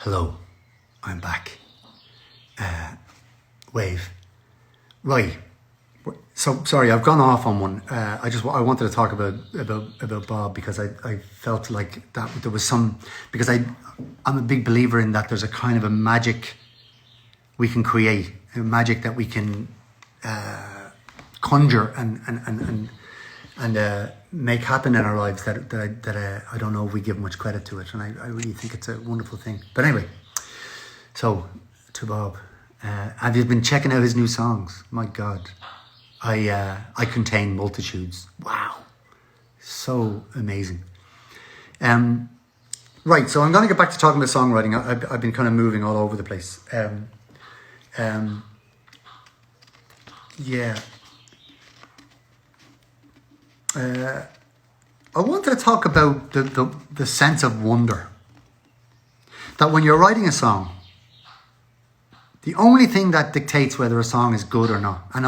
Hello, I'm back. Wave. Right. So sorry, I've gone off on one. I wanted to talk about Bob because I felt like that there was some, because I'm a big believer in that there's a kind of a magic we can create, a magic that we can conjure and make happen in our lives that I don't know if we give much credit to it, and I really think it's a wonderful thing. But anyway, so to Bob, have you been checking out his new songs? My God, I Contain Multitudes. Wow, so amazing. Right, so I'm going to get back to talking about songwriting. I've been kind of moving all over the place. Yeah. I wanted to talk about the sense of wonder. That when you're writing a song, the only thing that dictates whether a song is good or not, and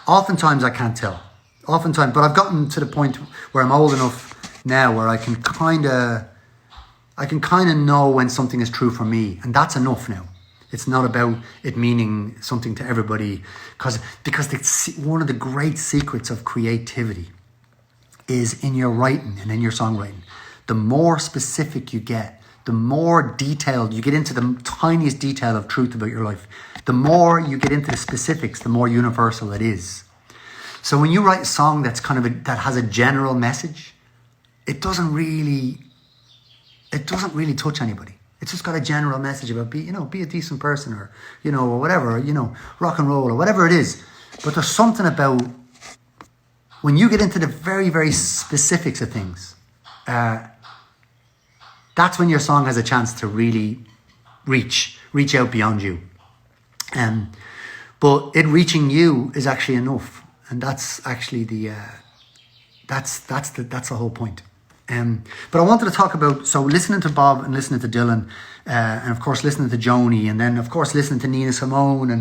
oftentimes I can't tell. Oftentimes, but I've gotten to the point where I'm old enough now where I can kind of know when something is true for me, and that's enough now. It's not about it meaning something to everybody, because one of the great secrets of creativity is in your writing and in your songwriting. The more specific you get, the more detailed you get into the tiniest detail of truth about your life, the more you get into the specifics, the more universal it is. So when you write a song that's that has a general message, it doesn't really touch anybody. It's just got a general message about be a decent person, or or whatever, rock and roll or whatever it is. But there's something about when you get into the very, very specifics of things, that's when your song has a chance to really reach out beyond you. But it reaching you is actually enough, and that's actually that's the whole point. But I wanted to talk about, so listening to Bob and listening to Dylan, and of course listening to Joni, and then of course listening to Nina Simone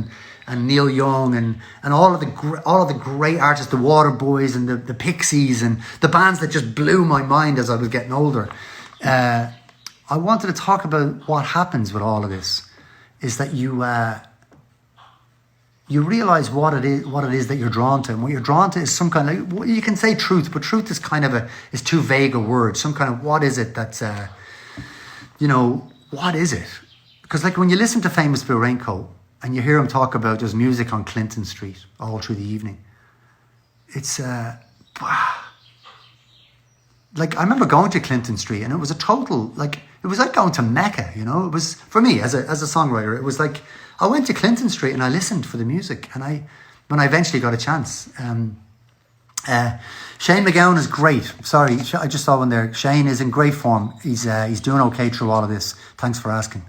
and Neil Young and all of the great artists, the Waterboys and the Pixies and the bands that just blew my mind as I was getting older. I wanted to talk about what happens with all of this is that you realize what it is that you're drawn to, and what you're drawn to is some kind of, you can say truth, but truth is is too vague a word. Some kind of, what is it that's what is it? Because like when you listen to Famous Blue Raincoat and you hear him talk about there's music on Clinton Street all through the evening, it's like I remember going to Clinton Street and it was a total, like it was like going to Mecca. It was, for me as a songwriter, it was like I went to Clinton Street and I listened for the music, and when I eventually got a chance. Shane McGowan is great. Sorry, I just saw one there. Shane is in great form. He's doing okay through all of this. Thanks for asking.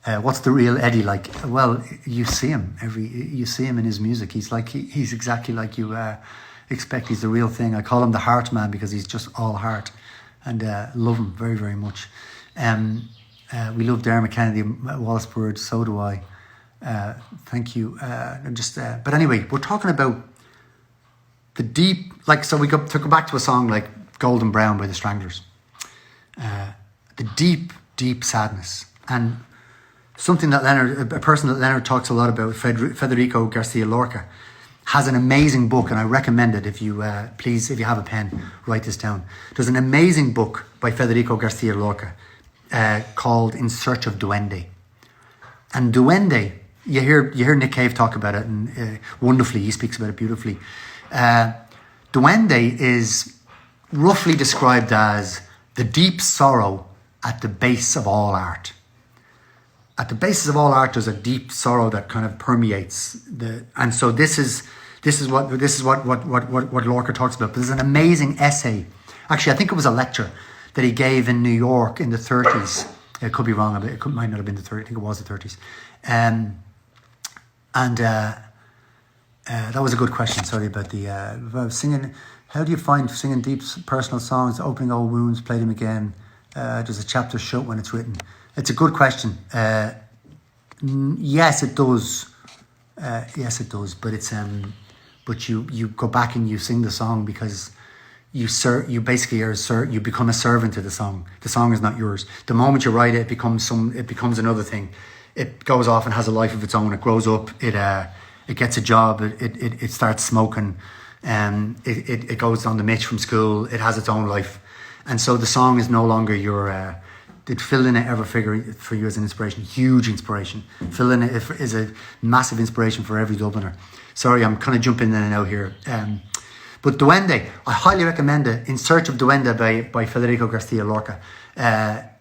What's the real Eddie like? Well, you see him in his music. He's exactly like you expect. He's the real thing. I call him the heart man because he's just all heart, and love him very, very much. We love Dermot Kennedy at Wallace Bird. So do I. Thank you. But anyway, we're talking about the deep, so we to go back to a song like Golden Brown by the Stranglers. The deep, deep sadness, and something that a person that Leonard talks a lot about, Federico Garcia Lorca, has an amazing book, and I recommend it. If you please, if you have a pen, write this down. There's an amazing book by Federico Garcia Lorca called In Search of Duende. And Duende, you hear Nick Cave talk about it, and wonderfully, he speaks about it beautifully. Duende is roughly described as the deep sorrow at the base of all art. At the basis of all art, there's a deep sorrow that kind of permeates and so this is what Lorca talks about. But there's an amazing essay. Actually, I think it was a lecture that he gave in New York in the 30s. It could be wrong, but it might not have been the 30s. I think it was the 30s. That was a good question. Sorry about about singing. How do you find singing deep personal songs, opening old wounds, play them again? Does a chapter shut when it's written? It's a good question. Yes, it does. Yes, it does. But it's but you go back and you sing the song because you basically you become a servant to the song. The song is not yours. The moment you write it, it becomes another thing. It goes off and has a life of its own. It grows up. It gets a job. It starts smoking. It goes on the mitch from school. It has its own life, and so the song is no longer your. Did Phil Lynott ever figure for you as an inspiration? Huge inspiration. Phil Lynott is a massive inspiration for every Dubliner. Sorry, I'm kind of jumping in and out here. But Duende, I highly recommend it. In Search of Duende by Federico Garcia Lorca.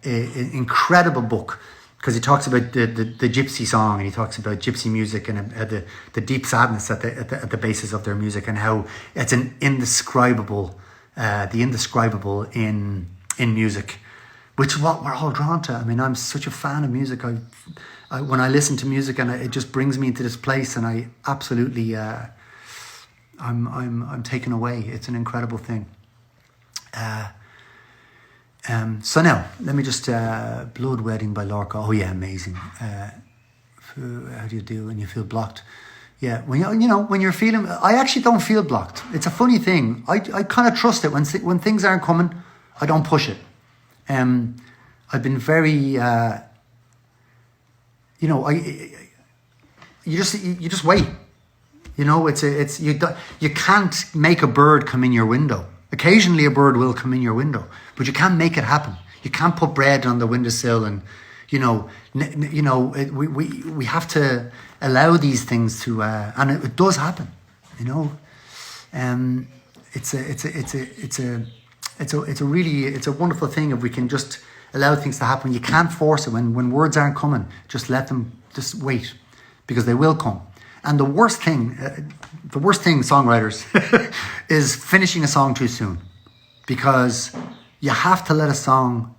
Incredible book, because he talks about the gypsy song, and he talks about gypsy music and the deep sadness at the basis of their music, and how it's an indescribable, the indescribable in music, which is what we're all drawn to. I mean, I'm such a fan of music. When I listen to music, and it just brings me into this place, and I absolutely, I'm taken away. It's an incredible thing. So now, let me just, Blood Wedding by Lorca. Oh yeah, amazing. How do you do when you feel blocked? Yeah, when you're feeling, I actually don't feel blocked. It's a funny thing. I kind of trust it. When things aren't coming, I don't push it. I've been very, you just wait. You can't make a bird come in your window. Occasionally a bird will come in your window, but you can't make it happen. You can't put bread on the windowsill, and we have to allow these things to, and it does happen. It's a wonderful thing if we can just allow things to happen. You can't force it. When words aren't coming, just let them. Just wait, because they will come. And the worst thing, songwriters, is finishing a song too soon, because you have to let a song.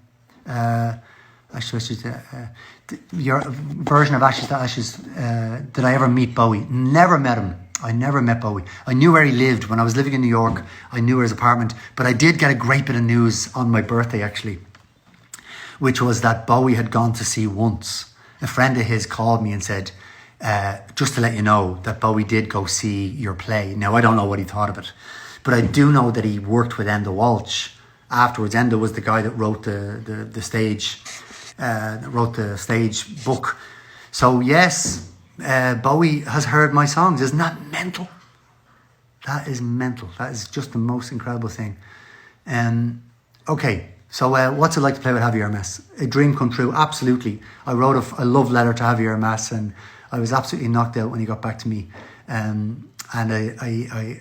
Your version of Ashes to Ashes. Did I ever meet Bowie? Never met him. I never met Bowie. I knew where he lived when I was living in New York. I knew his apartment, but I did get a great bit of news on my birthday, actually, which was that Bowie had gone to see Once. A friend of his called me and said, just to let you know that Bowie did go see your play. Now, I don't know what he thought of it, but I do know that he worked with Enda Walsh afterwards. Enda was the guy that wrote the stage book. So yes, Bowie has heard my songs. Isn't that mental? That is mental. That is just the most incredible thing. Okay, so what's it like to play with Javier Mas? A dream come true, absolutely. I wrote a love letter to Javier Mas, and I was absolutely knocked out when he got back to me. And I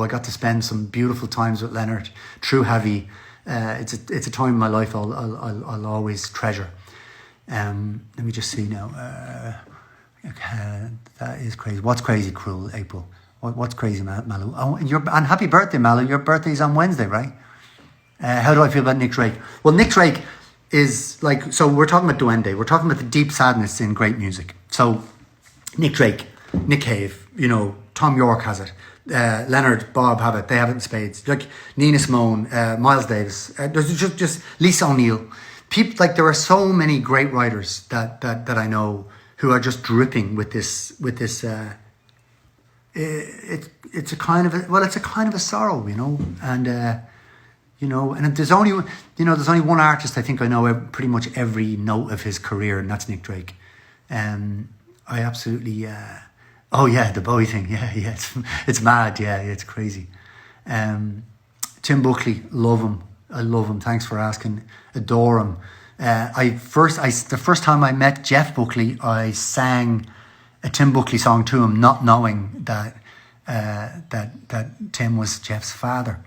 got to spend some beautiful times with Leonard through Javi. It's a time in my life I'll always treasure. Let me just see now. That is crazy. What's crazy, cruel April? What's crazy, Malu? Oh, and happy birthday, Malu. Your birthday's on Wednesday, right? How do I feel about Nick Drake? Well, Nick Drake is like, so we're talking about Duende. We're talking about the deep sadness in great music. So Nick Drake, Nick Cave, Tom York has it. Leonard, Bob have it. They have it in spades. Like Nina Simone, Miles Davis. There's just Lisa O'Neill. People, like, there are so many great writers that I know who are just dripping with this. It's a kind of a sorrow, and and there's only one artist I think I know pretty much every note of his career, and that's Nick Drake. I absolutely. Oh yeah, the Bowie thing. Yeah, it's mad. Yeah, it's crazy. Tim Buckley, love him. I love him. Thanks for asking. Adore him. The first time I met Jeff Buckley, I sang a Tim Buckley song to him, not knowing that Tim was Jeff's father.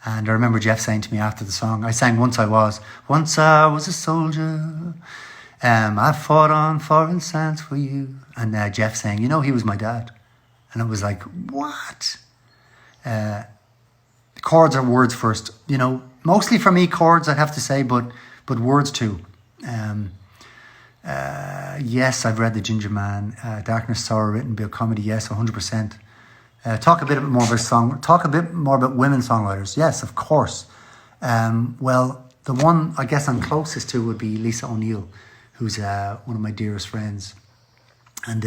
And I remember Jeff saying to me after the song, I sang Once I Was a Soldier. I fought on foreign sands for you. And Jeff saying, he was my dad. And it was like, what? Chords are words first. Mostly for me, chords, I'd have to say, but words too. Yes, I've read The Ginger Man. Darkness, Sorrow, written by a comedy. Yes, 100%. Talk a bit more about women songwriters. Yes, of course. Well, the one I guess I'm closest to would be Lisa O'Neill, who's one of my dearest friends, and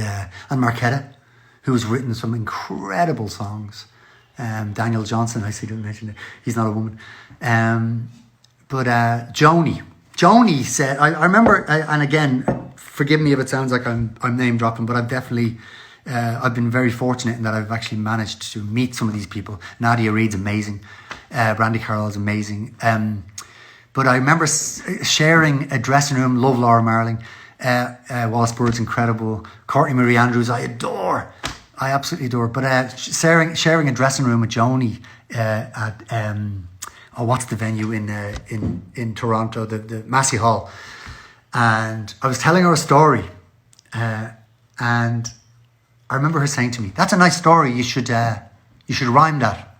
Marketta, who's written some incredible songs. Daniel Johnson, I see, didn't mention it. He's not a woman. But Joni said, I remember, and again, forgive me if it sounds like I'm name dropping, but I've definitely, I've been very fortunate in that I've actually managed to meet some of these people. Nadia Reid's amazing. Brandy Carroll's amazing. But I remember sharing a dressing room, love Laura Marling. Wallace Bird's incredible. Courtney Marie Andrews, I adore. I absolutely adore. But sharing a dressing room with Joni at what's the venue in Toronto, the Massey Hall, and I was telling her a story, and I remember her saying to me, "That's a nice story. You should rhyme that."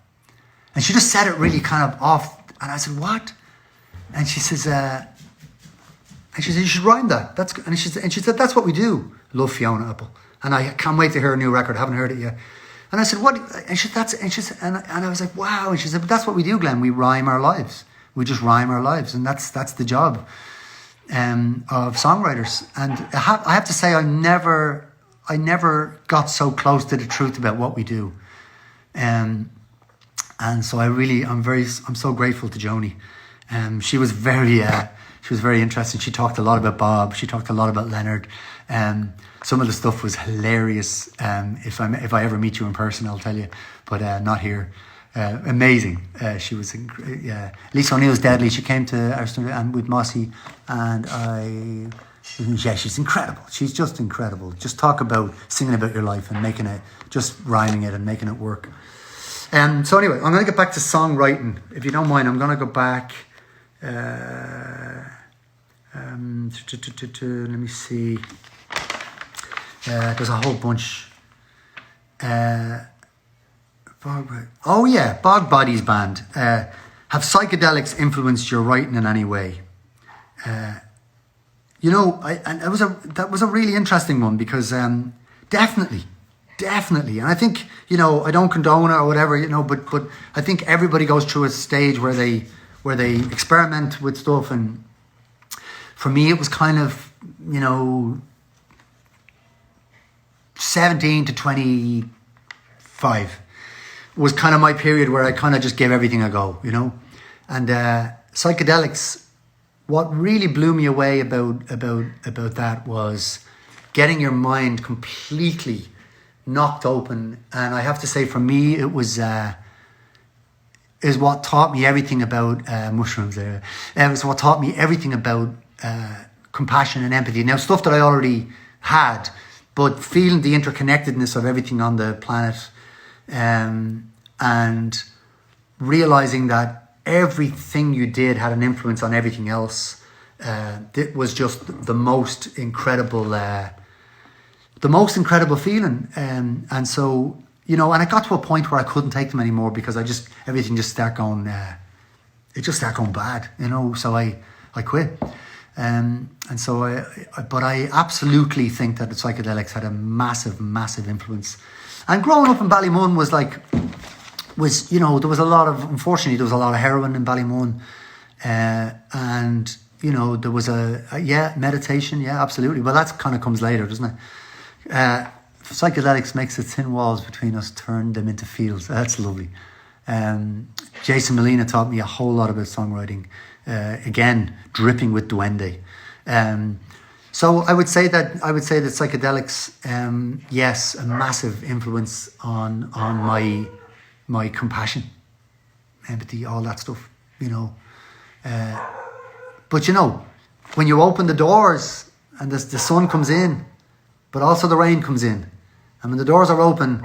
And she just said it really kind of off, and I said, "What?" And she says, "You should rhyme that." And she said, "That's what we do." Love Fiona Apple, and I can't wait to hear a new record. Haven't heard it yet. And I said, "What?" And I was like, "Wow." And she said, "But that's what we do, Glenn. We rhyme our lives. We just rhyme our lives, and that's the job of songwriters." And I have to say, I never got so close to the truth about what we do, and so I'm so grateful to Joni. She was very interesting. She talked a lot about Bob. She talked a lot about Leonard. Some of the stuff was hilarious. If I ever meet you in person, I'll tell you, but not here. Amazing. She was. Lisa O'Neill's deadly. She came to our studio and with Mossy, and she's incredible. She's just incredible. Just talk about singing about your life and making it, just rhyming it and making it work. So anyway, I'm going to get back to songwriting. If you don't mind, I'm going to go back. Let me see. There's a whole bunch. Bog Bodies Band. Have psychedelics influenced your writing in any way? That was a really interesting one because definitely, and I think I don't condone it or whatever, but I think everybody goes through a stage where they experiment with stuff, and for me it was kind of 17 to 25 was kind of my period where I kind of just gave everything a go, and psychedelics. What really blew me away about that was getting your mind completely knocked open, and I have to say, for me, it was is what taught me everything about mushrooms. It was what taught me everything about compassion and empathy. Now, stuff that I already had, but feeling the interconnectedness of everything on the planet, and realizing that everything you did had an influence on everything else. It was just the most incredible feeling. And so, and I got to a point where I couldn't take them anymore because everything just started going, it just started going bad, so I quit. And so but I absolutely think that the psychedelics had a massive, massive influence. And growing up in Ballymun there was a lot of, unfortunately, there was a lot of heroin in Ballymun. And, there was meditation. Yeah, absolutely. Well, that kind of comes later, doesn't it? Psychedelics makes the thin walls between us turn them into fields. That's lovely. Jason Molina taught me a whole lot about songwriting. Again, dripping with duende. So I would say that psychedelics, yes, a massive influence on my compassion, empathy, all that stuff, But when you open the doors and the sun comes in, but also the rain comes in, and when the doors are open,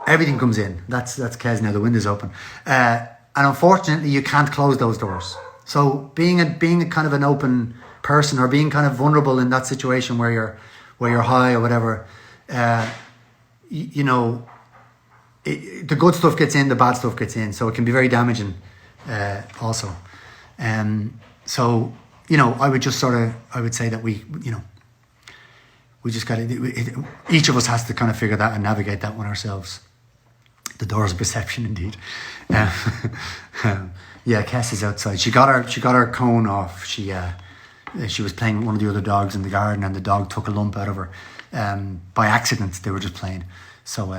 everything comes in. That's Kez now. The window's open, and unfortunately, you can't close those doors. So being a kind of an open person, or being kind of vulnerable in that situation where you're high or whatever, the good stuff gets in, the bad stuff gets in, so it can be very damaging, also. So I would say that we just got to. Each of us has to kind of figure that and navigate that one ourselves. The doors of perception, indeed. Cass is outside. She got her cone off. She was playing with one of the other dogs in the garden, and the dog took a lump out of her by accident. They were just playing. So,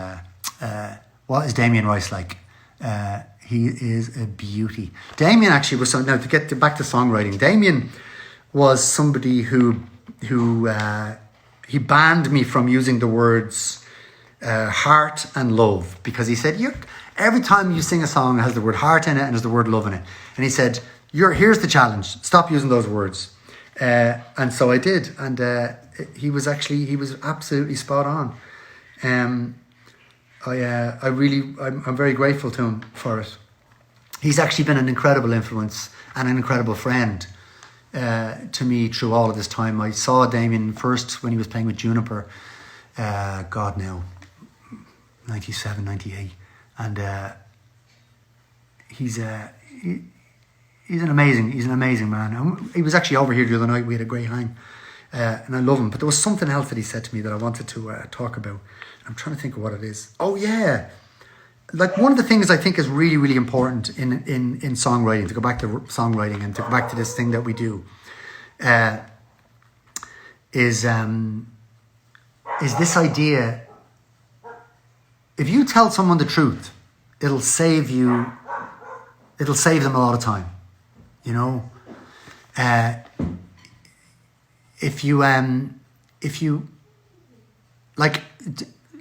what is Damien Rice like? He is a beauty. Damien actually was now to get back to songwriting. Damien was somebody who he banned me from using the words heart and love, because he said every time you sing a song it has the word heart in it and there's the word love in it, and he said here's the challenge, stop using those words, and so I did, and he was absolutely spot on. I'm very grateful to him for it. He's actually been an incredible influence and an incredible friend to me through all of this time. I saw Damien first when he was playing with Juniper, 97, 98, and he's an amazing man. He was actually over here the other night. We had a great hang, and I love him. But there was something else that he said to me that I wanted to talk about. I'm trying to think of what it is. Oh yeah, like one of the things I think is really, really important in songwriting, to go back to songwriting and to go back to this thing that we do, is this idea: if you tell someone the truth, it'll save them a lot of time. You know, if you like,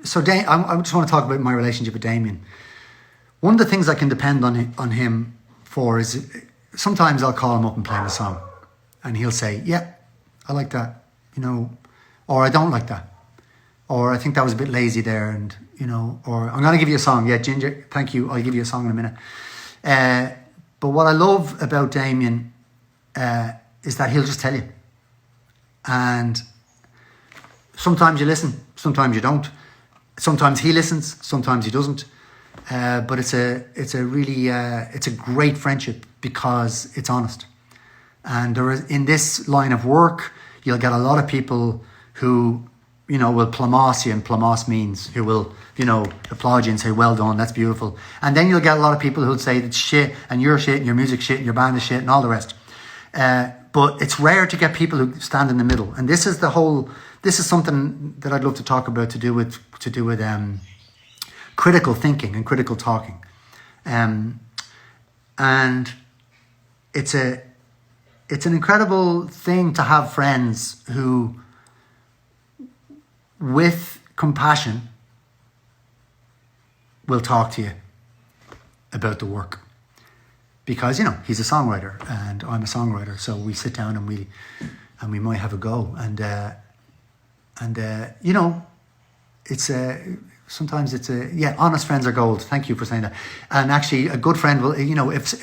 so I just want to talk about my relationship with Damien. One of the things I can depend on him for is sometimes I'll call him up and play him a song, and he'll say, "Yeah, I like that," you know, or "I don't like that," or "I think that was a bit lazy there," and you know, or "I'm going to give you a song." "Yeah, Ginger, thank you. I'll give you a song in a minute." But what I love about Damien is that he'll just tell you, and sometimes you listen, sometimes you don't. Sometimes he listens, sometimes he doesn't. But it's a great friendship because it's honest. And there is, in this line of work, you'll get a lot of people who, you know, will plamass you, and plamass means who will, you know, applaud you and say, "Well done, that's beautiful." And then you'll get a lot of people who'll say that's shit, and you're shit, and your music shit, and your band is shit, and all the rest. But it's rare to get people who stand in the middle. And this is something that I'd love to talk about to do with critical thinking and critical talking. And it's an incredible thing to have friends who, with compassion, will talk to you about the work. Because, you know, he's a songwriter and I'm a songwriter, so we sit down and we might have a go, and you know, sometimes honest friends are gold. Thank you for saying that. And actually, a good friend will, you know, if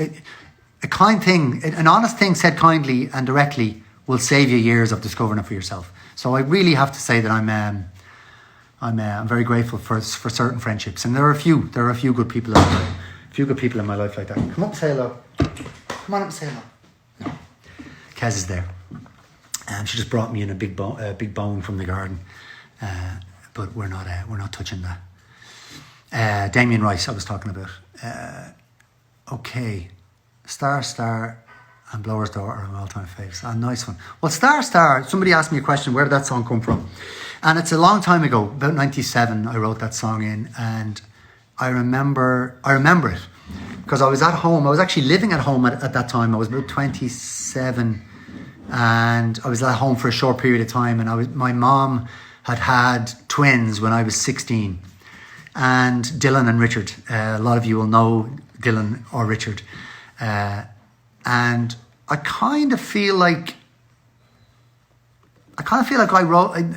a kind thing, an honest thing said kindly and directly will save you years of discovering it for yourself. So I really have to say that I'm very grateful for certain friendships, and there are a few good people in my life. In my life like that. Come up and say hello. Come on up and say hello. No. Kez is there. She just brought me in a big bone from the garden. But we're not touching that. Damien Rice, I was talking about. Okay. Star and Blower's Daughter are my all-time faves. Nice one. Well, Star, somebody asked me a question, where did that song come from? And it's a long time ago, about 97, I wrote that song in, and I remember it because I was at home. I was actually living at home at that time. I was about 27, and I was at home for a short period of time. And my mom had twins when I was 16, and Dylan and Richard. A lot of you will know Dylan or Richard, and I kind of feel like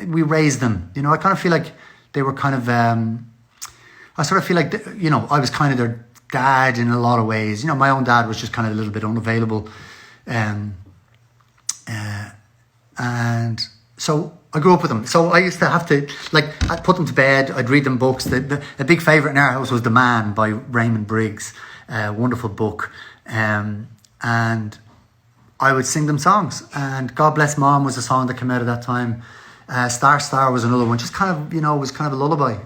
we raised them. You know, I kind of feel like they were kind of. I sort of feel like, you know, I was kind of their dad in a lot of ways. You know, my own dad was just kind of a little bit unavailable. And so I grew up with them. So I used to have to, like, I'd put them to bed. I'd read them books. The big favourite in our house was The Man by Raymond Briggs. Wonderful book. And I would sing them songs. And God Bless Mom was a song that came out at that time. Star was another one. Just kind of, you know, it was kind of a lullaby.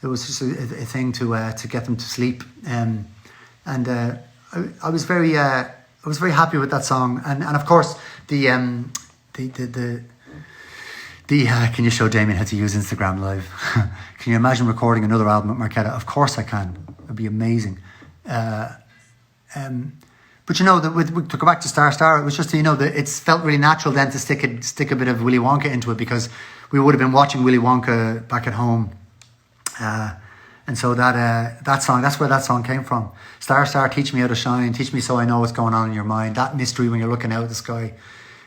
It was just a thing to get them to sleep, and I was very happy with that song, and of course the can you show Damien how to use Instagram Live? Can you imagine recording another album at Marquetta? Of course I can. It'd be amazing. But you know, to go back to Star Star, it was just, you know, it's felt really natural then to stick a bit of Willy Wonka into it, because we would have been watching Willy Wonka back at home. And so that song, that's where that song came from. Star Star, teach me how to shine, teach me so I know what's going on in your mind. That mystery when you're looking out at the sky.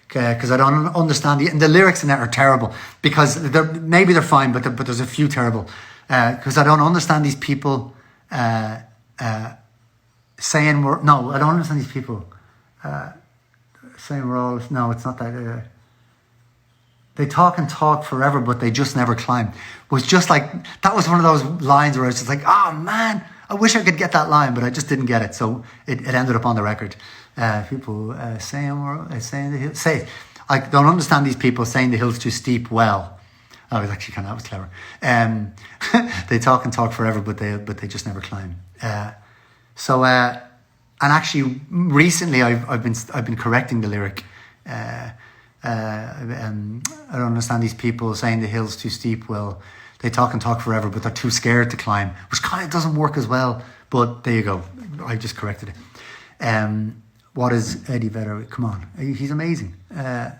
Because I don't understand the lyrics in it are terrible, because maybe they're fine, but there's a few terrible. Because I don't understand these people saying I don't understand these people saying we're all, no, it's not that. They talk and talk forever, but they just never climb. Was just like, that was one of those lines where I was just like, oh man, I wish I could get that line, but I just didn't get it. So it ended up on the record. People saying the hills, I don't understand these people saying the hill's too steep. Well, I was actually that was clever. They talk and talk forever, but they just never climb. And actually recently I've been correcting the lyric. I don't understand these people saying the hill's too steep. Well, they talk and talk forever, but they're too scared to climb, which kind of doesn't work as well. But there you go. I just corrected it. What is Eddie Vedder? Come on, he's amazing. Hi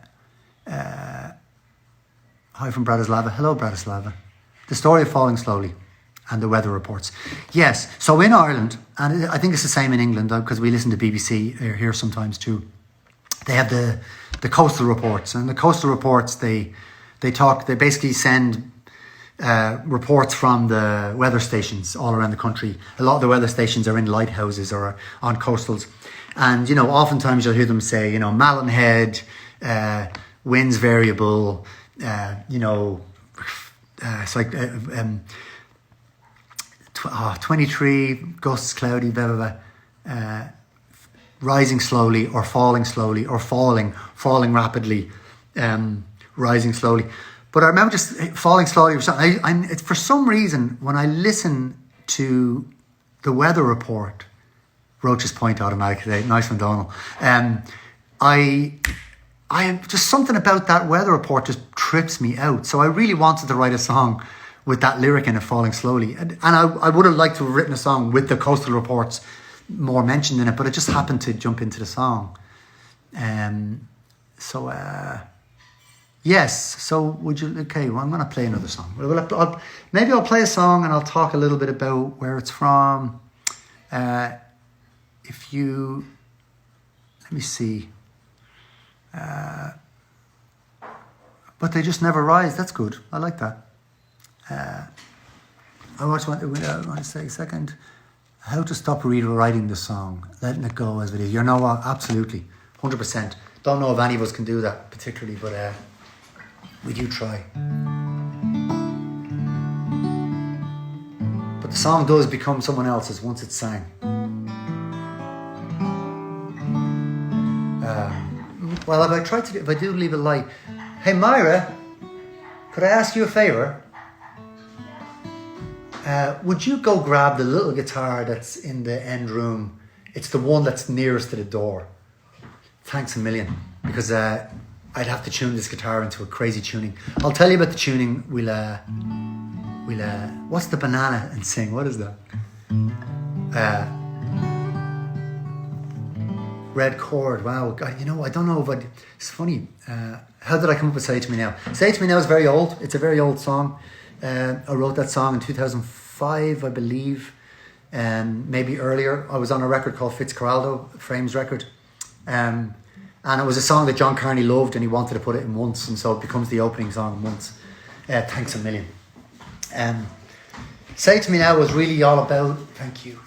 from Bratislava. Hello, Bratislava. The story of falling slowly and the weather reports. Yes, so in Ireland, and I think it's the same in England, because we listen to BBC here sometimes too. They have the coastal reports, and the coastal reports they basically send reports from the weather stations all around the country. A lot of the weather stations are in lighthouses or on coastals, and you know, oftentimes you'll hear them say, you know, Malin Head, winds variable, it's like 23 gusts, cloudy, blah blah blah. Rising slowly or falling falling rapidly, rising slowly. But I remember just falling slowly. It's for some reason when I listen to the weather report, Roach's Point automatically. Nice one, Donald. I am just something about that weather report just trips me out. So I really wanted to write a song with that lyric in it, falling slowly, and I would have liked to have written a song with the coastal reports more mentioned in it, but it just happened to jump into the song. Yes. So would you? Okay. Well, I'm going to play another song. Maybe I'll play a song and I'll talk a little bit about where it's from. Let me see. But they just never rise. That's good. I like that. I want to say a second. How to stop rewriting the song, letting it go as it is. You know what? Absolutely, 100%. Don't know if any of us can do that particularly, but we do try. But the song does become someone else's once it's sang. Well, if I do leave a light. Hey Myra, could I ask you a favour? Would you go grab the little guitar that's in the end room? It's the one that's nearest to the door. Thanks a million. Because I'd have to tune this guitar into a crazy tuning. I'll tell you about the tuning. We'll what's the banana and sing? What is that? Red chord. Wow. God, you know, I don't know if it's funny. How did I come up with Say It To Me Now? Say It To Me Now is very old. It's a very old song. I wrote that song in 2005, I believe, maybe earlier. I was on a record called Fitzcarraldo, Frames record, and it was a song that John Carney loved, and he wanted to put it in Once, and so it becomes the opening song in Once. Thanks a million. Say It To Me Now was really all about, thank you,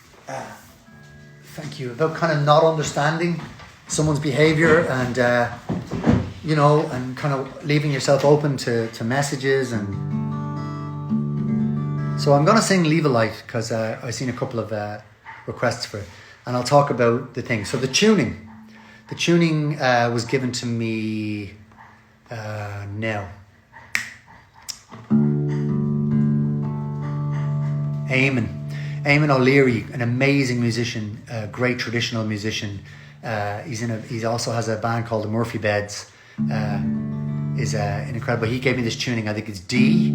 about kind of not understanding someone's behaviour and, and kind of leaving yourself open to messages. And so I'm going to sing Leave a Light because I've seen a couple of requests for it, and I'll talk about the thing. So the tuning was given to me now. Eamon O'Leary, an amazing musician, a great traditional musician. He also has a band called the Murphy Beds. Is an incredible. He gave me this tuning. I think it's D,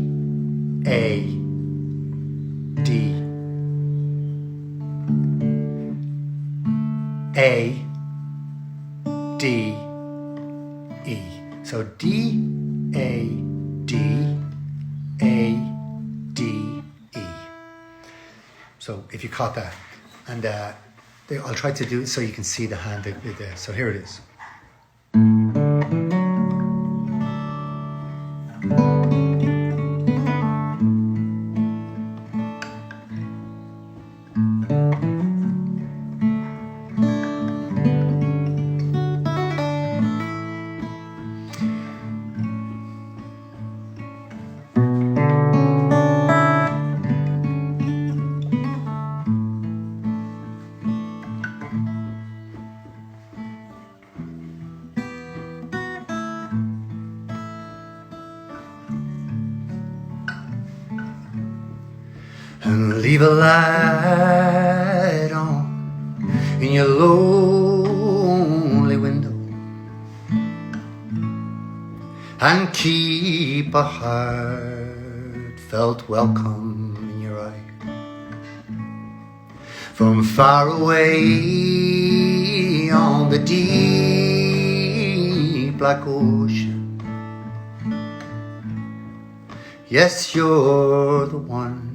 A, D, A, D, E. So D, A, D, A, D, E. So if you caught that, and I'll try to do it so you can see the hand there. So here it is. And leave a light on in your lonely window, and keep a heartfelt welcome in your eye. From far away on the deep black ocean, yes, you're the one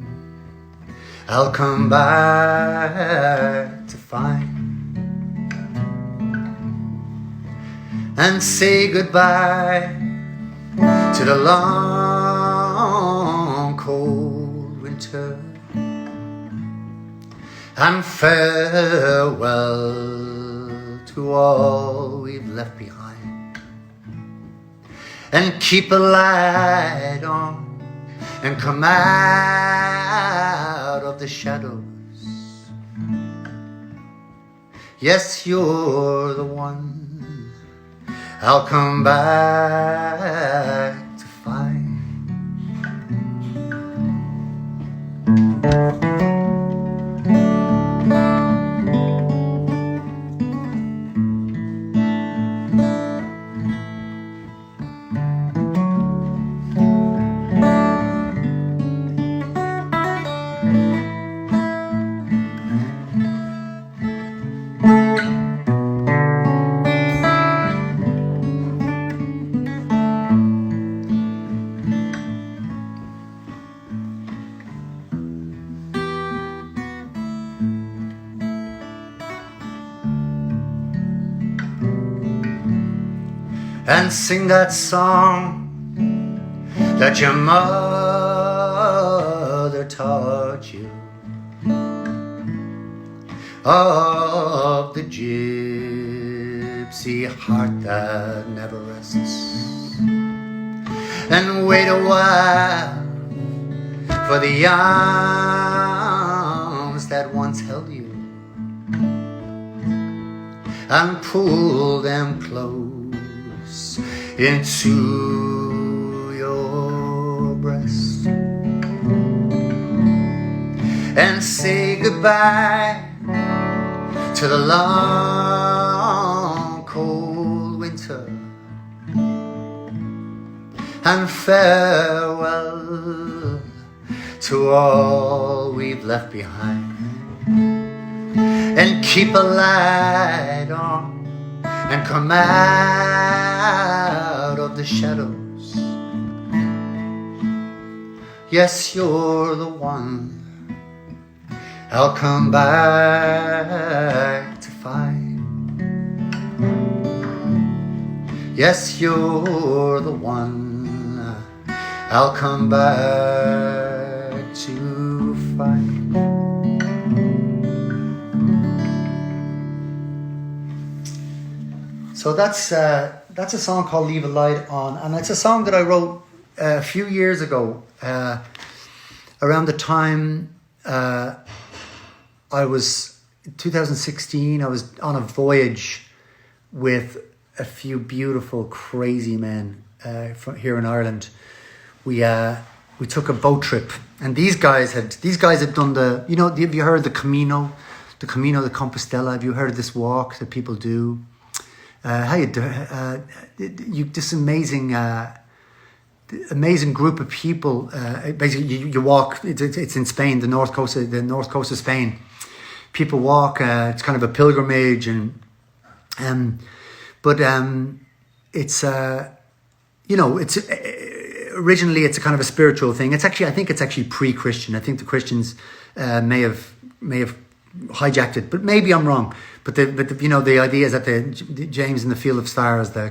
I'll come back to find, and say goodbye to the long cold winter, and farewell to all we've left behind, and keep a light on and come out of the shadows. Yes, you're the one I'll come back to find. And sing that song that your mother taught you, of the gypsy heart that never rests. And wait a while for the arms that once held you, and pull them close into your breast, and say goodbye to the long cold winter, and farewell to all we've left behind, and keep a light on and come out of the shadows. Yes, you're the one I'll come back to find. Yes, you're the one I'll come back to find. So that's a song called Leave a Light On, and it's a song that I wrote a few years ago, around the time I was 2016. I was on a voyage with a few beautiful, crazy men from here in Ireland. We took a boat trip, and these guys had done the, have you heard the Camino de Compostela? Have you heard of this walk that people do? This amazing group of people. Basically, you walk. It's in Spain, the north coast of Spain. people walk. It's kind of a pilgrimage, and but it's it's originally it's a kind of a spiritual thing. It's actually, I think it's actually pre-Christian. I think the Christians may have hijacked it, but maybe I'm wrong. But the idea is that the James in the Field of Stars, the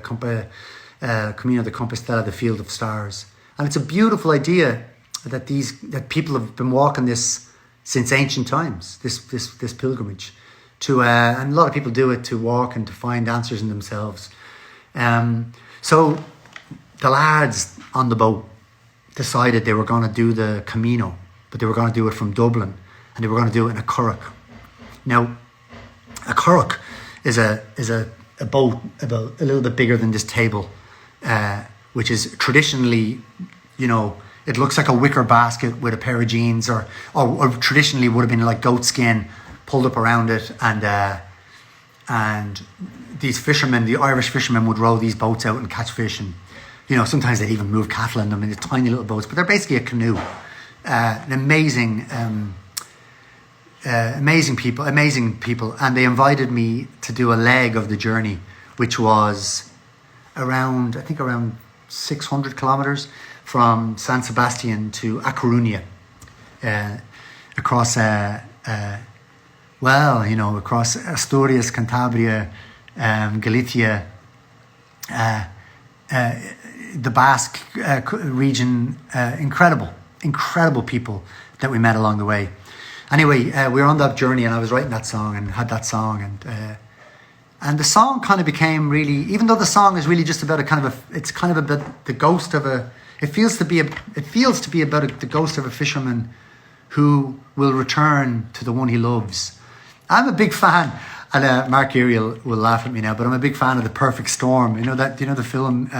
Camino de Compostela, the Field of Stars, and it's a beautiful idea that people have been walking this since ancient times. This pilgrimage to and a lot of people do it to walk and to find answers in themselves. So the lads on the boat decided they were going to do the Camino, but they were going to do it from Dublin, and they were going to do it in a curragh. Now, a curragh is a boat about a little bit bigger than this table, which is traditionally, it looks like a wicker basket with a pair of jeans, or traditionally would have been like goat skin pulled up around it, and these fishermen, the Irish fishermen, would row these boats out and catch fish, and sometimes they'd even move cattle in them in the tiny little boats, but they're basically a canoe. An amazing people, and they invited me to do a leg of the journey, which was around 600 kilometers from San Sebastian to A Coruña, across across Asturias, Cantabria, Galicia, the Basque region. Incredible people that we met along the way. Anyway, we were on that journey, and I was writing that song and had that song, and the song kind of became really, even though the song is really just about it's kind of about the ghost of it feels to be about the ghost of a fisherman who will return to the one he loves. I'm a big fan, and Mark Erie will laugh at me now, but I'm a big fan of The Perfect Storm. The film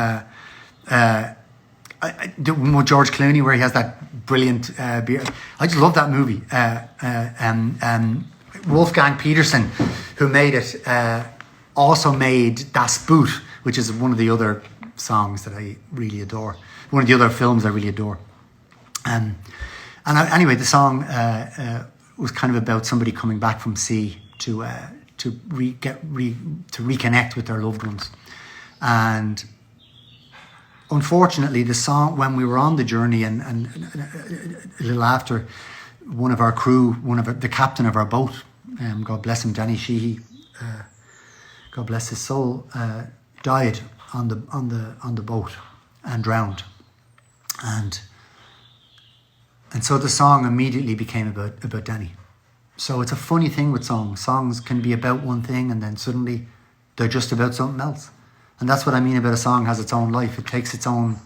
with George Clooney, where he has that brilliant beard. I just love that movie. Wolfgang Petersen, who made it, also made Das Boot, which is one of the other songs that I really adore. One of the other films I really adore. Anyway, the song was kind of about somebody coming back from sea to reconnect with their loved ones. And unfortunately, the song, when we were on the journey and a little after, one of our crew, the captain of our boat, God bless him, Danny Sheehy, God bless his soul, died on the boat and drowned, and so the song immediately became about Danny. So it's a funny thing with songs. Songs can be about one thing, and then suddenly they're just about something else. And that's what I mean about a song has its own life. It takes its own,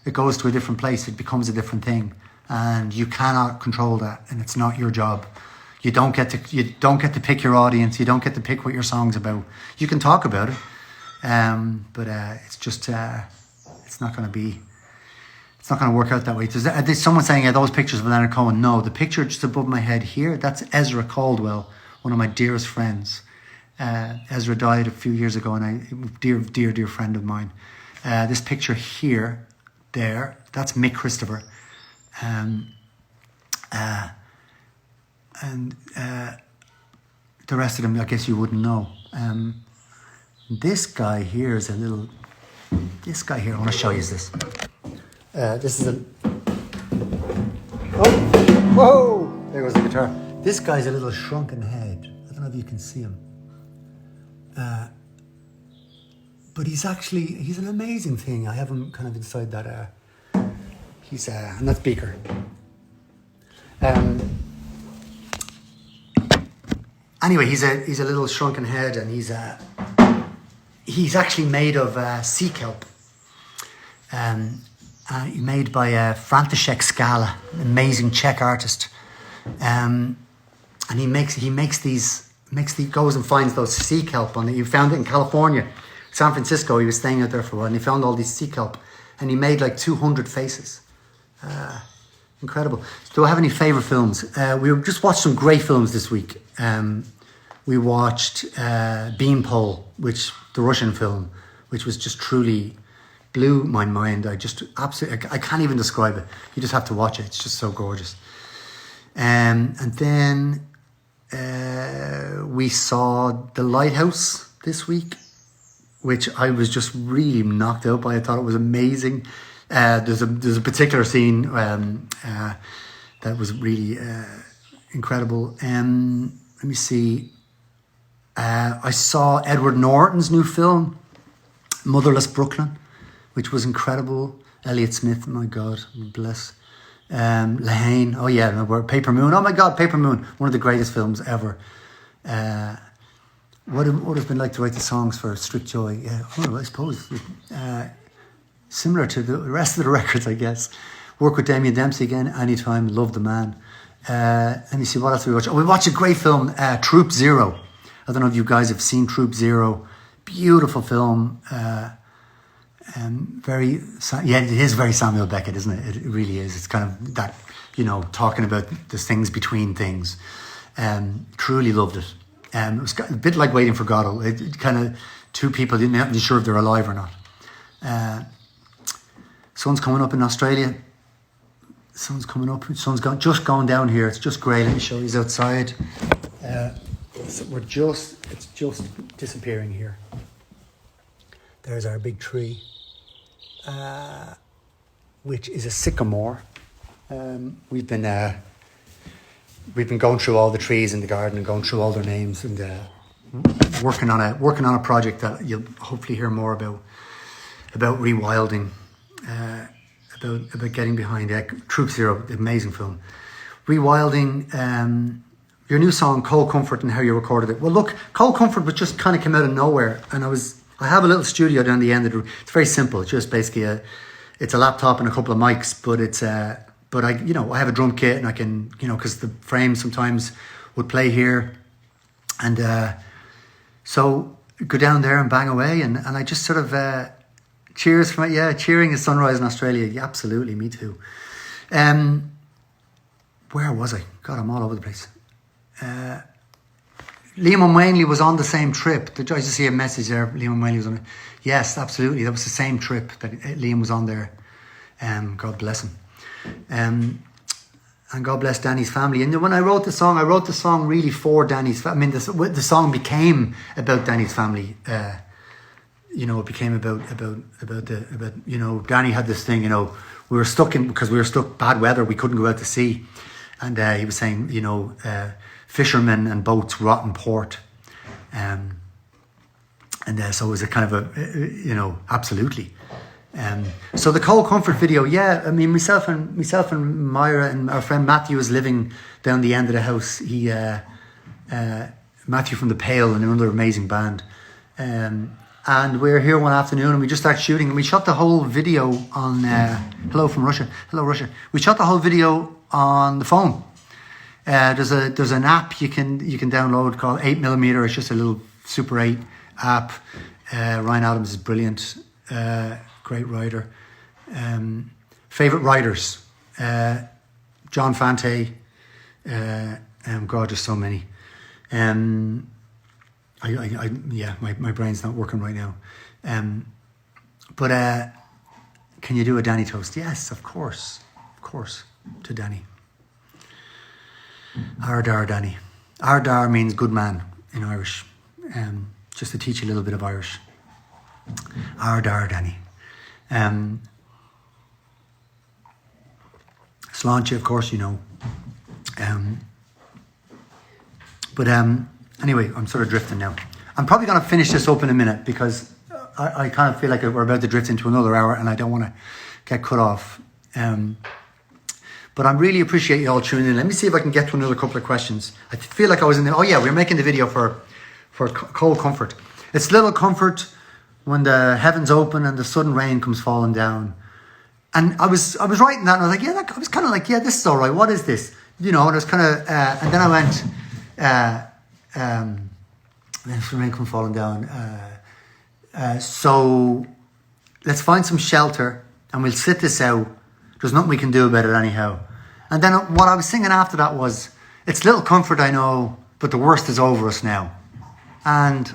it goes to a different place. It becomes a different thing, and you cannot control that. And it's not your job. You don't get to pick your audience. You don't get to pick what your song's about. You can talk about it, but it's just it's not going to work out that way. There's someone saying, those pictures of Leonard Cohen. No, the picture just above my head here, that's Ezra Caldwell, one of my dearest friends. Ezra died a few years ago, and dear friend of mine. This picture here, that's Mick Christopher, and the rest of them, I guess you wouldn't know. This guy here is this guy here, I want to show you this. This is whoa! There goes the guitar. This guy's a little shrunken head. I don't know if you can see him. But he's an amazing thing. I have him kind of inside that. He's and that's Beaker. Anyway, he's a little shrunken head, and he's actually made of sea kelp. Made by František Skala, an amazing Czech artist, and he goes and finds those sea kelp he found it in California, San Francisco. He was staying out there for a while, and he found all these sea kelp, and he made like 200 faces. Incredible. Do I have any favorite films? We just watched some great films this week. We watched Beanpole, the Russian film, which was just truly blew my mind. I can't even describe it. You just have to watch it. It's just so gorgeous. And then we saw The Lighthouse this week, which I was just really knocked out by. I thought it was amazing. There's a particular scene that was really incredible. Let me see. I saw Edward Norton's new film, Motherless Brooklyn, which was incredible. Elliott Smith, my God, bless. Lahane, oh yeah, Paper Moon, oh my God, Paper Moon, one of the greatest films ever. What has been like to write the songs for Strict Joy? Yeah, I suppose similar to the rest of the records, I guess. Work with Damien Dempsey again, anytime. Love the man. Let me see, what else we watch. We watched a great film, Troop Zero. I don't know if you guys have seen Troop Zero. Beautiful film. It is very Samuel Beckett, isn't it? It really is. It's kind of that, talking about the things between things. Truly loved it. It was a bit like Waiting for Godot. It kind of, two people didn't have to be sure if they're alive or not. Sun's coming up in Australia. Sun's coming up. Sun's just going down here. It's just grey. Let me show you outside. So it's just disappearing here. There's our big tree, which is a sycamore. We've been going through all the trees in the garden and going through all their names and working on a project that you'll hopefully hear more about rewilding, about getting behind Troop Zero, amazing film. Rewilding. Your new song, Cold Comfort, and how you recorded it. Well, look, Cold Comfort was just kind of came out of nowhere, and I have a little studio down the end of it. It's very simple. It's just basically it's a laptop and a couple of mics, but I have a drum kit, and I can, because the frame sometimes would play here, and so go down there and bang away, and I just sort of cheers from it. Cheering a sunrise in Australia. Yeah, absolutely, me too. Where was I? God, I'm all over the place. Liam and Wainley was on the same trip. I just see a message there. Liam and Wainley was on it. Yes, absolutely. That was the same trip that Liam was on there. God bless him. And God bless Danny's family. And when I wrote the song really for Danny's family. I mean, the song became about Danny's family. It became about Danny had this thing, we were stuck bad weather. We couldn't go out to sea. And he was saying, fishermen and boats rot in port. So it was a kind of absolutely. So the Cold Comfort video, I mean, myself and Myra and our friend Matthew is living down the end of the house. He, Matthew from The Pale and another amazing band. And we were here one afternoon and we just started shooting and we shot the whole video on, hello from Russia. Hello, Russia. We shot the whole video on the phone. There's an app you can download called 8mm. It's just a little Super 8 app. Ryan Adams is brilliant, great writer. Favorite writers: John Fante. God, just so many. My brain's not working right now. But can you do a Danny toast? Yes, of course, to Danny. Ardar Danny. Ardar means good man in Irish. Just to teach you a little bit of Irish. Ardar Danny. Sláinte, of course, Anyway, I'm sort of drifting now. I'm probably going to finish this up in a minute because I kind of feel like we're about to drift into another hour and I don't want to get cut off. But I really appreciate you all tuning in. Let me see if I can get to another couple of questions. I feel like I was in we're making the video for Cold Comfort. It's little comfort when the heavens open and the sudden rain comes falling down. And I was writing that and I was like, I was kind of like, this is all right. What is this? And I was kind of, and then I went, then the rain comes falling down. So let's find some shelter and we'll sit this out. There's nothing we can do about it anyhow. And then what I was singing after that was, it's little comfort, I know, but the worst is over us now. And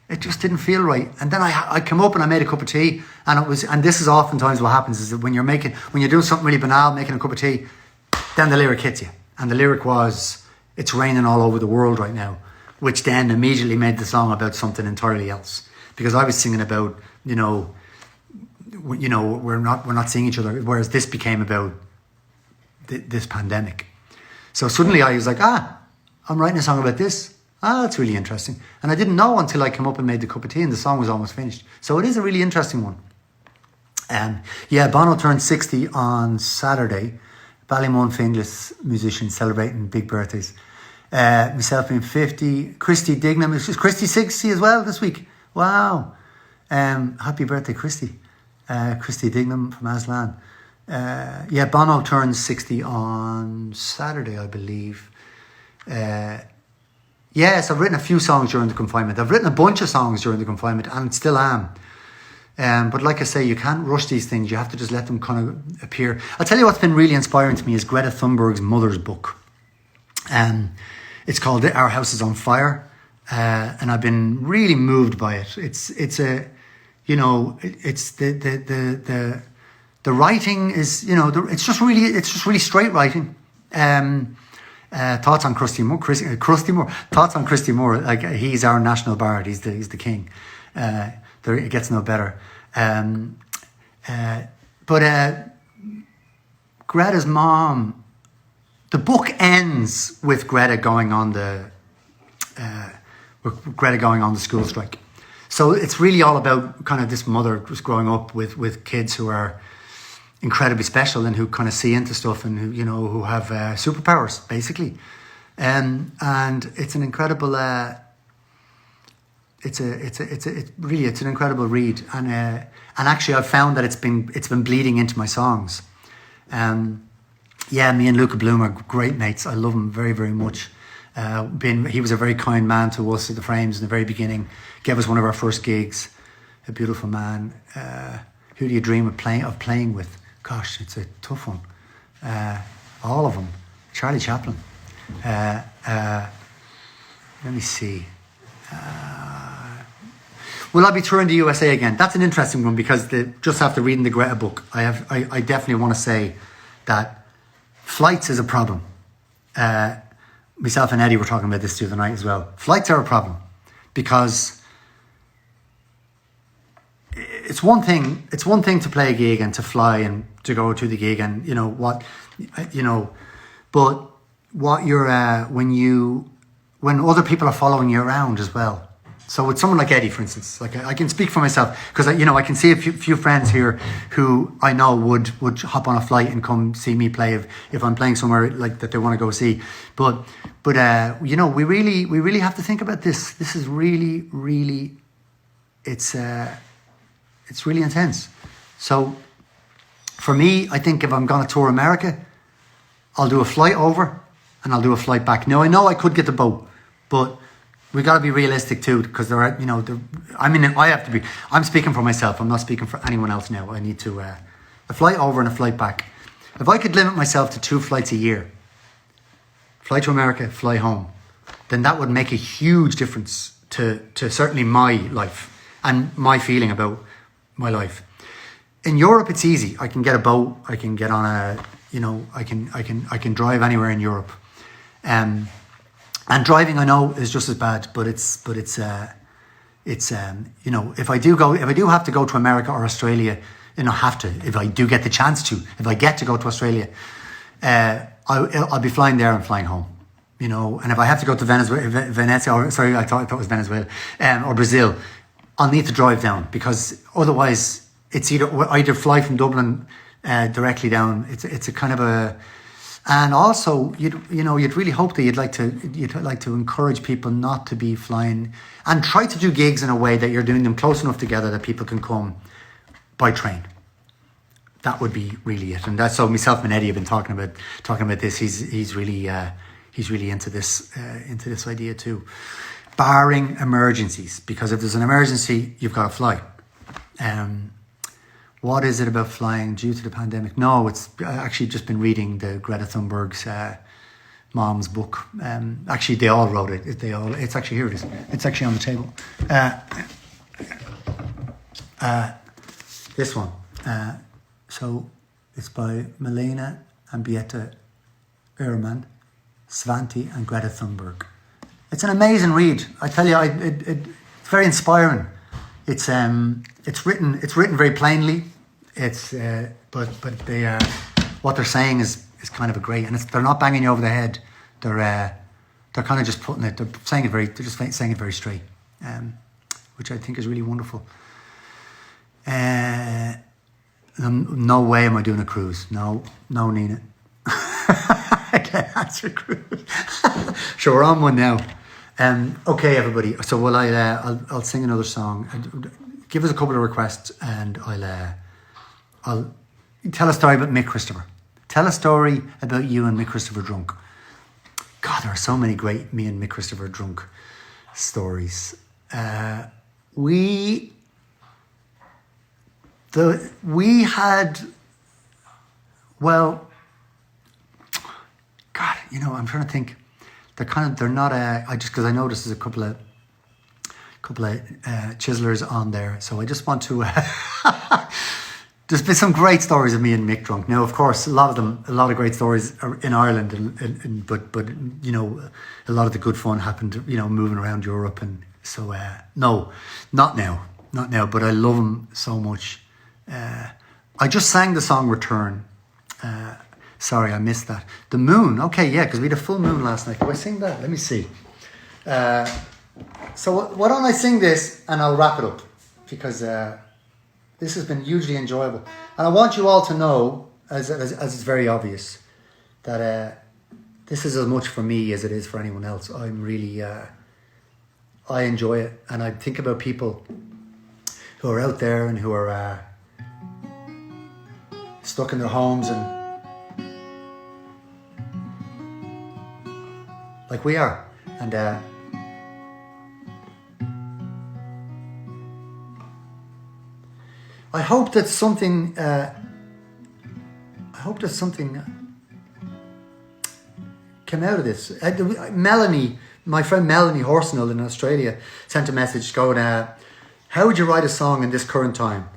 it just didn't feel right. And then I came up and I made a cup of tea, and this is oftentimes what happens, is that when you're doing something really banal, making a cup of tea, then the lyric hits you. And the lyric was, it's raining all over the world right now, which then immediately made the song about something entirely else. Because I was singing about, we're not seeing each other, whereas this became about this pandemic. So suddenly I was like, I'm writing a song about this. That's really interesting. And I didn't know until I came up and made the cup of tea and the song was almost finished. So it is a really interesting one. Bono turned 60 on Saturday. Ballymun Finglas musicians celebrating big birthdays. Myself being 50. Christy Dignam. Is Christy 60 as well this week? Wow. Happy birthday, Christy. Christy Dignam from Aslan. Bono turns 60 on Saturday, I believe. Yes, I've written a few songs during the confinement. I've written a bunch of songs during the confinement and still am. But like I say, you can't rush these things. You have to just let them kind of appear. I'll tell you what's been really inspiring to me is Greta Thunberg's mother's book. It's called Our House is on Fire. And I've been really moved by it. It's the writing is, it's just really straight writing. Thoughts on Krusty Moore. Thoughts on Krusty Moore. Like, he's our national bard. He's the king. It gets no better. But Greta's mom. The book ends with Greta going on the school strike. So it's really all about kind of this mother just growing up with kids who are incredibly special and who kind of see into stuff and who have superpowers basically, and it's an incredible it's an incredible read, and actually I've found that it's been bleeding into my songs. Me and Luca Bloom are great mates. I love him very, very much. He was a very kind man to us at the Frames in the very beginning. Gave us one of our first gigs. A beautiful man. Who do you dream of playing with? Gosh, it's a tough one. All of them. Charlie Chaplin. Let me see. Will I be touring the USA again? That's an interesting one because just after reading the Greta book, I definitely want to say that flights is a problem. Myself and Eddie were talking about this the other night as well. Flights are a problem because it's one thing to play a gig and to fly and to go to the gig and but what you're when other people are following you around as well. So with someone like Eddie, for instance, like I can speak for myself because I can see a few friends here who I know would hop on a flight and come see me play if I'm playing somewhere like that they want to go see. But we really have to think about this. This is really it's really intense. So for me, I think if I'm going to tour America, I'll do a flight over and I'll do a flight back. Now I know I could get the boat, but we got to be realistic too, because there are, I have to be. I'm speaking for myself. I'm not speaking for anyone else now. I need to a flight over and a flight back. If I could limit myself to 2 flights a year, fly to America, fly home, then that would make a huge difference to certainly my life and my feeling about my life. In Europe, it's easy. I can get a boat. I can get on I can drive anywhere in Europe. And driving, I know, is just as bad, but it's if I do have to go to America or Australia, if I do get the chance to, if I get to go to Australia, I'll be flying there and flying home, and if I have to go to Venezuela, I thought it was Venezuela, or Brazil, I'll need to drive down because otherwise it's either fly from Dublin directly down. It's a kind of a. And also, you'd really hope that you'd like to encourage people not to be flying and try to do gigs in a way that you're doing them close enough together that people can come by train. That would be really it. And that's so myself and Eddie have been talking about this. He's really into this idea too, barring emergencies. Because if there's an emergency, you've got to fly. What is it about flying due to the pandemic? No, it's actually just been reading the Greta Thunberg's mom's book. Actually, they all wrote it. It's actually, here it is. It's actually on the table. This one. So it's by Milena and Beata Ehrman. Svante and Greta Thunberg. It's an amazing read. I tell you, it's very inspiring. It's written very plainly. But they what they're saying is kind of a great, and they're not banging you over the head. They're kind of just putting it. They're just saying it very straight, which I think is really wonderful. No way am I doing a cruise. No, Nina. I can't answer cruise. Sure, we're on one now. Okay, everybody. So I'll sing another song. Give us a couple of requests, and I'll tell a story about Mick Christopher. Tell a story about you and Mick Christopher drunk. God, there are so many great me and Mick Christopher drunk stories. We had, well, God, I'm trying to think. They're not because I know this is a couple of chiselers on there, so I just want to. There's been some great stories of me and Mick drunk. Now, of course, a lot of great stories are in Ireland, but a lot of the good fun happened, moving around Europe, and so no, not now. But I love them so much. I just sang the song "Return." Sorry, I missed that. The moon. Okay, yeah, because we had a full moon last night. Do I sing that? Let me see. So why don't I sing this and I'll wrap it up, because this has been hugely enjoyable. And I want you all to know, as it's very obvious, that this is as much for me as it is for anyone else. I'm really, I enjoy it. And I think about people who are out there and who are stuck in their homes, and like we are. And I hope that something came out of this. Melanie, my friend Melanie Horsnell in Australia, sent a message going, how would you write a song in this current time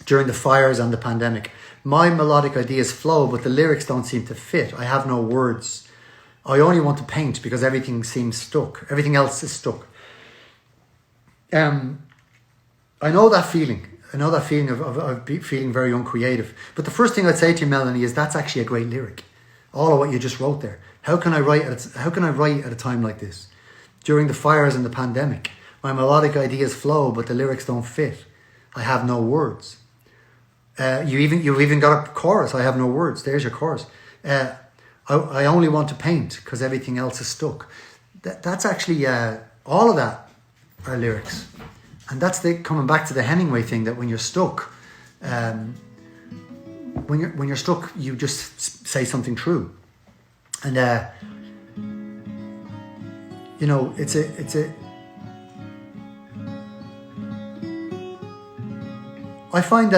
during the fires and the pandemic? My melodic ideas flow, but the lyrics don't seem to fit. I have no words. I only want to paint because everything seems stuck. Everything else is stuck. I know that feeling. of feeling very uncreative. But the first thing I'd say to you, Melanie, is that's actually a great lyric. All of what you just wrote there. How can I write at a time like this? During the fires and the pandemic, my melodic ideas flow, but the lyrics don't fit. I have no words. You've even got a chorus. I have no words. There's your chorus. I only want to paint because everything else is stuck. That's actually all of that are lyrics, and that's coming back to the Hemingway thing, that when you're stuck, when you're stuck, you just say something true, and it's a. I find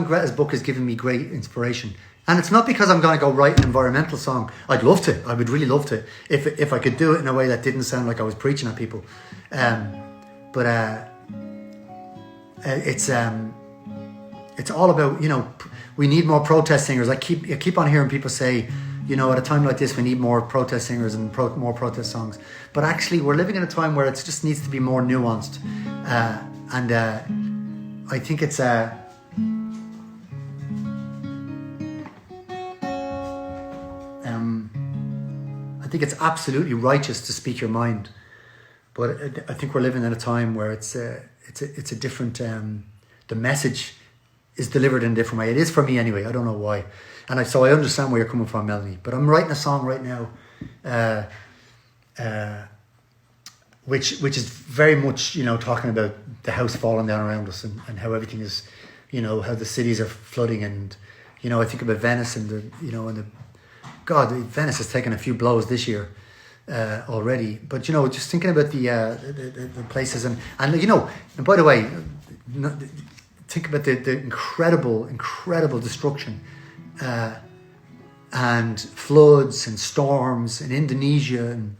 Greta's book has given me great inspiration. And it's not because I'm going to go write an environmental song. I'd love to. I would really love to. If I could do it in a way that didn't sound like I was preaching at people. But it's all about, we need more protest singers. I keep on hearing people say, at a time like this, we need more protest singers and more protest songs. But actually, we're living in a time where it just needs to be more nuanced. And I think it's... I think it's absolutely righteous to speak your mind, but I think we're living in a time where it's a different. The message is delivered in a different way. It is for me anyway. I don't know why, and so I understand where you're coming from, Melanie. But I'm writing a song right now, which is very much talking about the house falling down around us and how everything is, how the cities are flooding, and I think about Venice and the. God, Venice has taken a few blows this year already. But just thinking about the places and by the way, think about the incredible destruction and floods and storms in Indonesia, and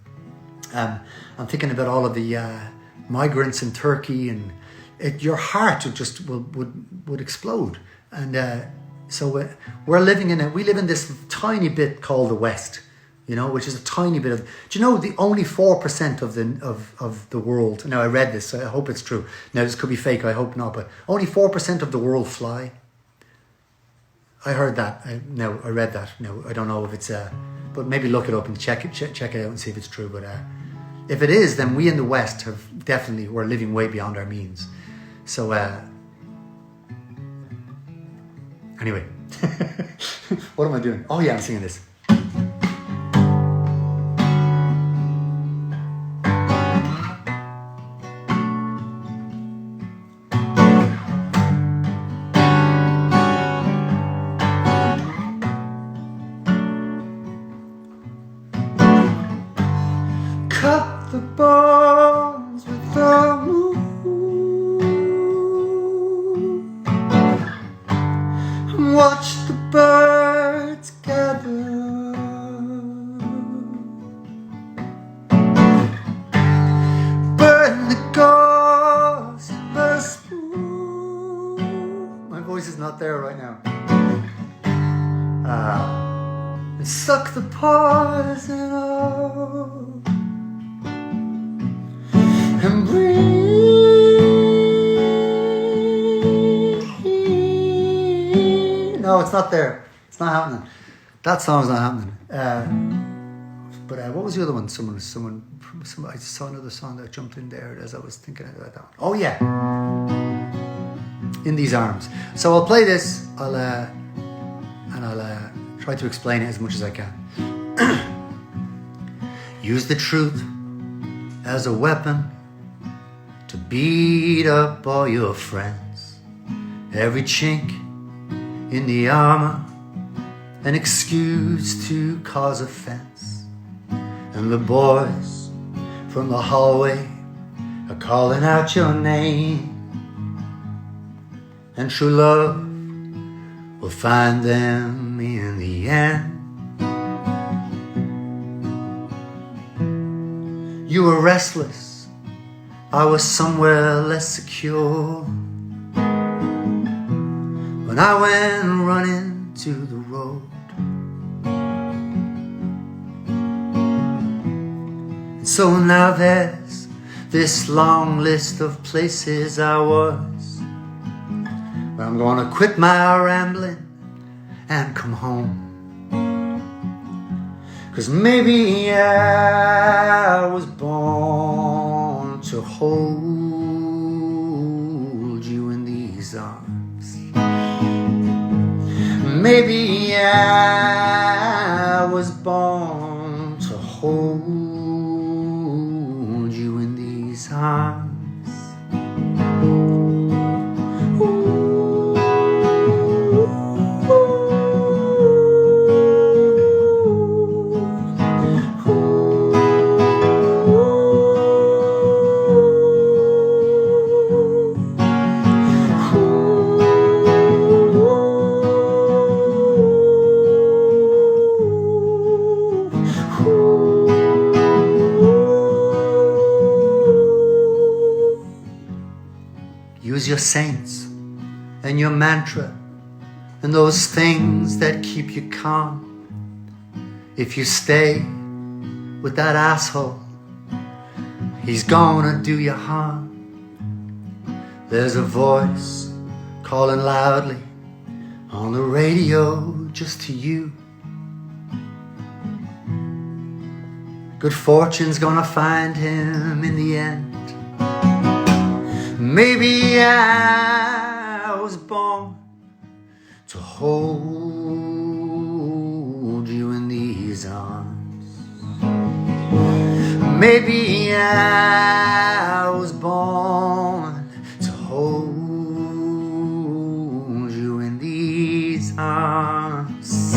I'm thinking about all of the migrants in Turkey, and your heart would explode. And so we live in this tiny bit called the West, you know, which is a tiny bit of. Do you know the only 4% of the world? Now I read this, so I hope it's true. Now this could be fake. I hope not, but only 4% of the world fly. I heard that. I read that. No, I don't know if it's but maybe look it up and check it out and see if it's true. But if it is, then we in the West we're living way beyond our means. So anyway, what am I doing? Oh yeah, I'm singing this. Cut the bones with the moon and watch the birds gather. Burn the gossamer spoon. My voice is not there right now. And suck the poison out. And breathe. No, it's not there. It's not happening. That song's not happening. But what was the other one? Someone. I just saw another song that jumped in there as I was thinking about that one. Oh yeah, In These Arms. So I'll play this. I'll try to explain it as much as I can. Use the truth as a weapon to beat up all your friends. Every chink in the armor, an excuse to cause offense. And the boys from the hallway are calling out your name. And true love will find them in the end. You were restless, I was somewhere less secure. When I went running to the road, and so now there's this long list of places I was, but I'm gonna quit my rambling and come home. 'Cause maybe I was born to hold you in these arms. Maybe I was born to hold you in these arms. Use your saints and your mantra and those things that keep you calm. If you stay with that asshole, he's gonna do you harm. There's a voice calling loudly on the radio just to you. Good fortune's gonna find him in the end. Maybe I was born to hold you in these arms. Maybe I was born to hold you in these arms.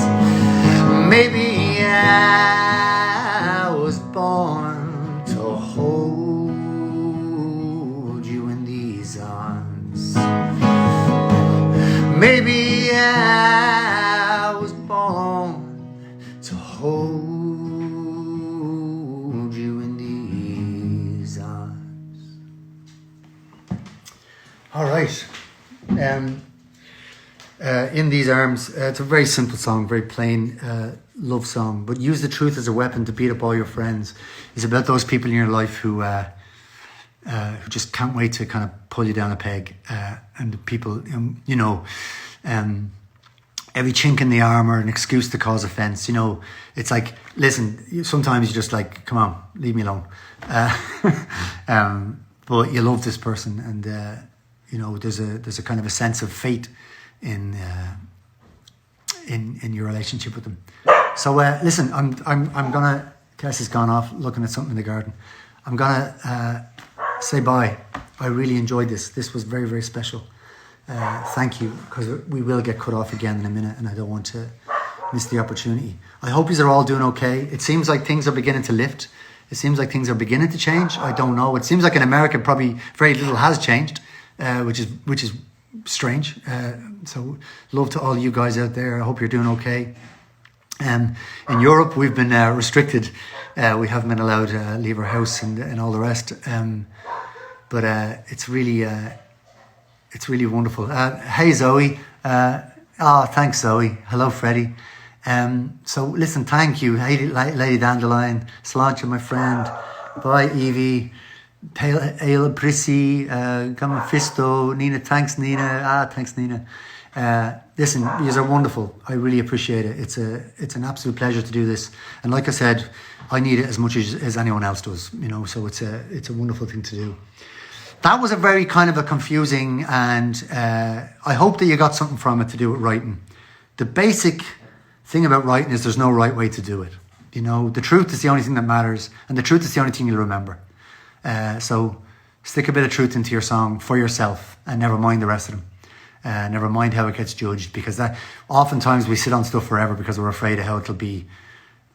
Maybe I was born to hold you in these arms. Maybe I was born to hold you in these arms. All right. In These Arms. It's a very simple song, very plain love song. But use the truth as a weapon to beat up all your friends. It's about those people in your life who just can't wait to kind of pull you down a peg. And the people, every chink in the armour, an excuse to cause offence. It's like, listen, sometimes you're just like, come on, leave me alone. But you love this person, and there's a kind of a sense of fate in your relationship with them. So listen, I'm gonna. Cass has gone off looking at something in the garden. I'm gonna say bye. I really enjoyed this. This was very, very special. Thank you, because we will get cut off again in a minute, and I don't want to miss the opportunity. I hope you are all doing okay. It seems like things are beginning to lift. It seems like things are beginning to change. I don't know. It seems like in America probably very little has changed, which is strange. So love to all you guys out there. I hope you're doing okay. In Europe, we've been restricted. We haven't been allowed to leave our house and all the rest. But it's really wonderful. Hey Zoe. Thanks Zoe. Hello Freddie. So listen, thank you. Hey Lady Dandelion, Sláinte, my friend. Bye Evie. Aila Prissy, Gamafisto, Nina, thanks Nina. Thanks Nina. Listen, you are wonderful. I really appreciate it. It's an absolute pleasure to do this. And like I said, I need it as much as anyone else does, so it's a wonderful thing to do. That was a very kind of a confusing, and I hope that you got something from it to do with writing. The basic thing about writing is there's no right way to do it. The truth is the only thing that matters, and the truth is the only thing you'll remember. So stick a bit of truth into your song for yourself, and never mind the rest of them. Never mind how it gets judged, because that oftentimes we sit on stuff forever because we're afraid of how it'll be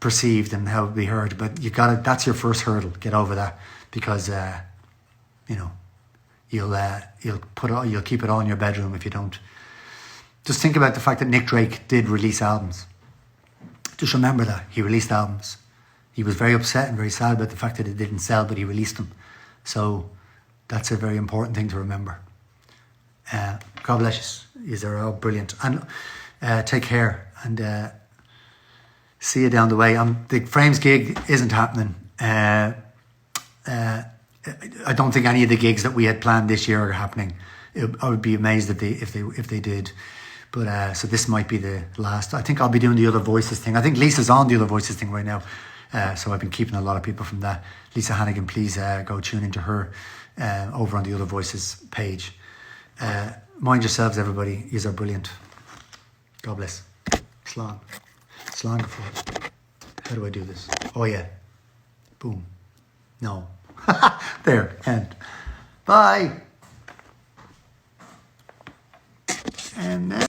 perceived and how it'll be heard. But that's your first hurdle. Get over that, because you'll keep it all in your bedroom if you don't. Just think about the fact that Nick Drake did release albums. Just remember that he released albums. He was very upset and very sad about the fact that it didn't sell, but he released them. So that's a very important thing to remember. God bless you. You're all brilliant. And take care, and see you down the way. The Frames gig isn't happening. I don't think any of the gigs that we had planned this year are happening. I would be amazed if they did. But so this might be the last. I think I'll be doing the Other Voices thing. I think Lisa's on the Other Voices thing right now. So I've been keeping a lot of people from that. Lisa Hannigan, please go tune into her over on the Other Voices page. Mind yourselves, everybody. Yous are brilliant. God bless. Slán. Slán for. How do I do this? Oh yeah. Boom. No. There. End. Bye. And then.